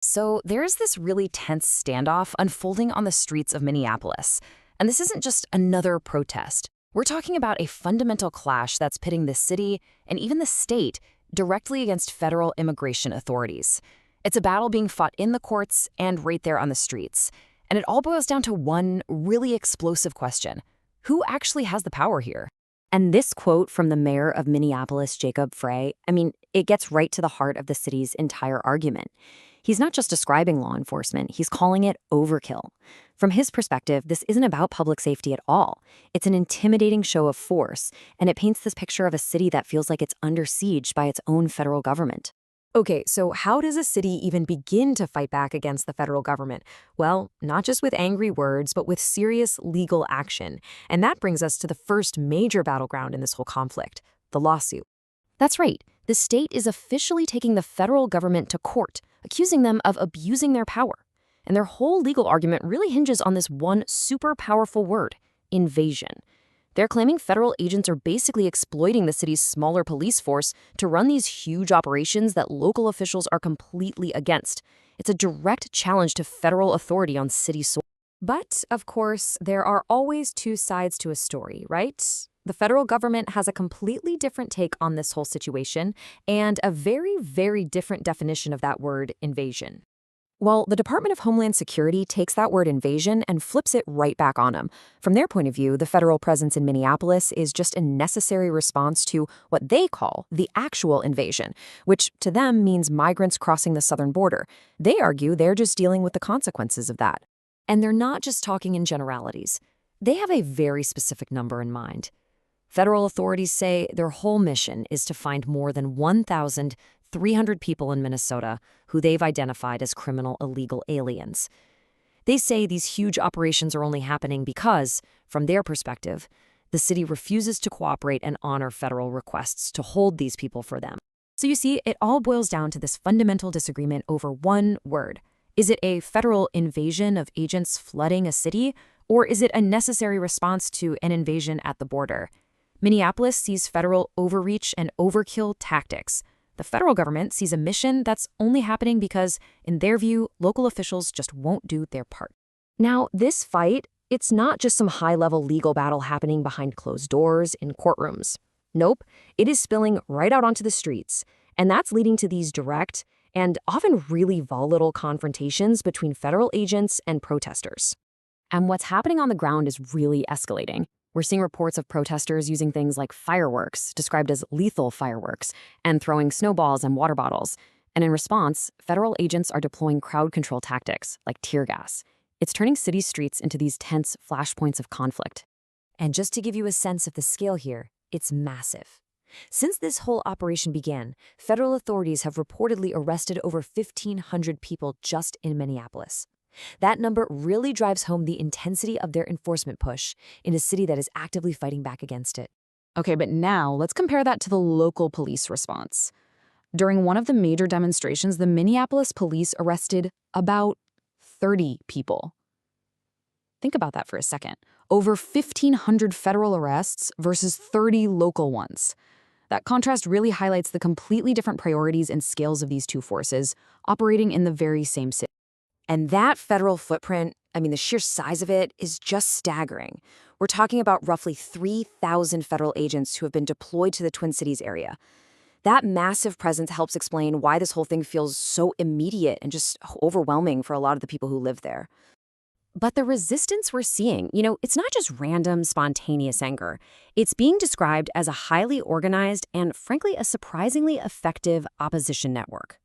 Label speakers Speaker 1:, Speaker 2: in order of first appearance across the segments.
Speaker 1: So there's this really tense standoff unfolding on the streets of Minneapolis. And this isn't just another protest. We're talking about a fundamental clash that's pitting the city and even the state directly against federal immigration authorities. It's a battle being fought in the courts and right there on the streets. And it all boils down to one really explosive question. Who actually has the power here? And this quote from the mayor of Minneapolis, Jacob Frey, it gets right to the heart of the city's entire argument. He's not just describing law enforcement, he's calling it overkill. From his perspective, this isn't about public safety at all. It's an intimidating show of force, and it paints this picture of a city that feels like it's under siege by its own federal government.
Speaker 2: Okay, so how does a city even begin to fight back against the federal government? Well, not just with angry words, but with serious legal action. And that brings us to the first major battleground in this whole conflict, the lawsuit.
Speaker 1: That's right. The state is officially taking the federal government to court, accusing them of abusing their power. And their whole legal argument really hinges on this one super powerful word, invasion. They're claiming federal agents are basically exploiting the city's smaller police force to run these huge operations that local officials are completely against. It's a direct challenge to federal authority on city soil.
Speaker 2: But, of course, there are always two sides to a story, right? The federal government has a completely different take on this whole situation and a very, very different definition of that word, invasion. Well, the Department of Homeland Security takes that word invasion and flips it right back on them. From their point of view, the federal presence in Minneapolis is just a necessary response to what they call the actual invasion, which to them means migrants crossing the southern border. They argue they're just dealing with the consequences of that. And they're not just talking in generalities. They have a very specific number in mind. Federal authorities say their whole mission is to find more than 1,300 people in Minnesota who they've identified as criminal illegal aliens. They say these huge operations are only happening because, from their perspective, the city refuses to cooperate and honor federal requests to hold these people for them. So you see, it all boils down to this fundamental disagreement over one word. Is it a federal invasion of agents flooding a city, or is it a necessary response to an invasion at the border? Minneapolis sees federal overreach and overkill tactics. The federal government sees a mission that's only happening because, in their view, local officials just won't do their part. Now, this fight, it's not just some high-level legal battle happening behind closed doors in courtrooms. Nope, it is spilling right out onto the streets, and that's leading to these direct and often really volatile confrontations between federal agents and protesters. And what's happening on the ground is really escalating. We're seeing reports of protesters using things like fireworks, described as lethal fireworks, and throwing snowballs and water bottles. And in response, federal agents are deploying crowd control tactics, like tear gas. It's turning city streets into these tense flashpoints of conflict. And just to give you a sense of the scale here, it's massive. Since this whole operation began, federal authorities have reportedly arrested over 1,500 people just in Minneapolis. That number really drives home the intensity of their enforcement push in a city that is actively fighting back against it.
Speaker 3: Okay, but now let's compare that to the local police response. During one of the major demonstrations, the Minneapolis police arrested about 30 people. Think about that for a second. Over 1,500 federal arrests versus 30 local ones. That contrast really highlights the completely different priorities and scales of these two forces operating in the very same city.
Speaker 2: And that federal footprint, the sheer size of it is just staggering. We're talking about roughly 3,000 federal agents who have been deployed to the Twin Cities area. That massive presence helps explain why this whole thing feels so immediate and just overwhelming for a lot of the people who live there. But the resistance we're seeing, it's not just random, spontaneous anger. It's being described as a highly organized and, frankly, a surprisingly effective opposition network.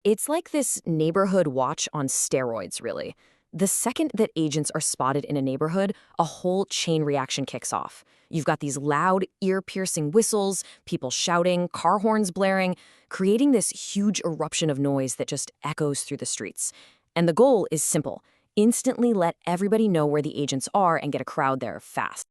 Speaker 2: It's like this neighborhood watch on steroids, really. The second that agents are spotted in a neighborhood, a whole chain reaction kicks off. You've got these loud, ear-piercing whistles, people shouting, car horns blaring, creating this huge eruption of noise that just echoes through the streets. And the goal is simple. Instantly let everybody know where the agents are and get a crowd there fast.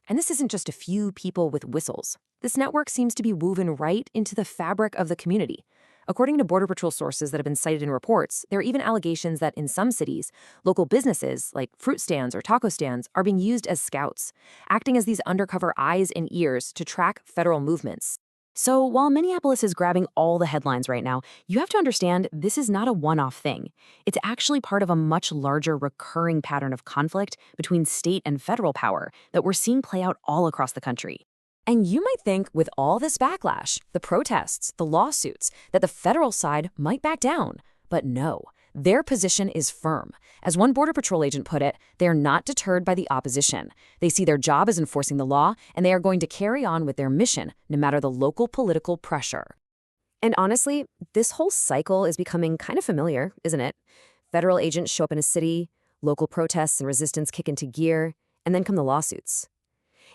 Speaker 2: And this isn't just a few people with whistles. This network seems to be woven right into the fabric of the community. According to Border Patrol sources that have been cited in reports, there are even allegations that in some cities, local businesses, like fruit stands or taco stands, are being used as scouts, acting as these undercover eyes and ears to track federal movements.
Speaker 1: So while Minneapolis is grabbing all the headlines right now, you have to understand this is not a one-off thing. It's actually part of a much larger recurring pattern of conflict between state and federal power that we're seeing play out all across the country. And you might think with all this backlash, the protests, the lawsuits, that the federal side might back down. But no, their position is firm. As one Border Patrol agent put it, they are not deterred by the opposition. They see their job as enforcing the law, and they are going to carry on with their mission, no matter the local political pressure.
Speaker 2: And honestly, this whole cycle is becoming kind of familiar, isn't it? Federal agents show up in a city, local protests and resistance kick into gear, and then come the lawsuits.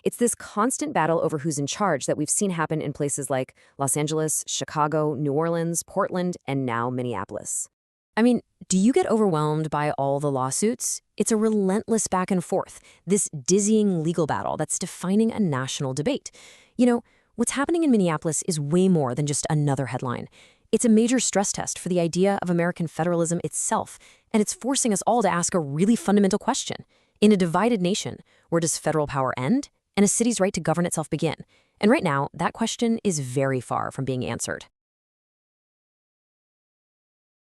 Speaker 2: It's this constant battle over who's in charge that we've seen happen in places like Los Angeles, Chicago, New Orleans, Portland, and now Minneapolis. I mean, do you get overwhelmed by all the lawsuits? It's a relentless back and forth, this dizzying legal battle that's defining a national debate. You know, what's happening in Minneapolis is way more than just another headline. It's a major stress test for the idea of American federalism itself, and it's forcing us all to ask a really fundamental question. In a divided nation, where does federal power end and a city's right to govern itself begin? And right now, that question is very far from being answered.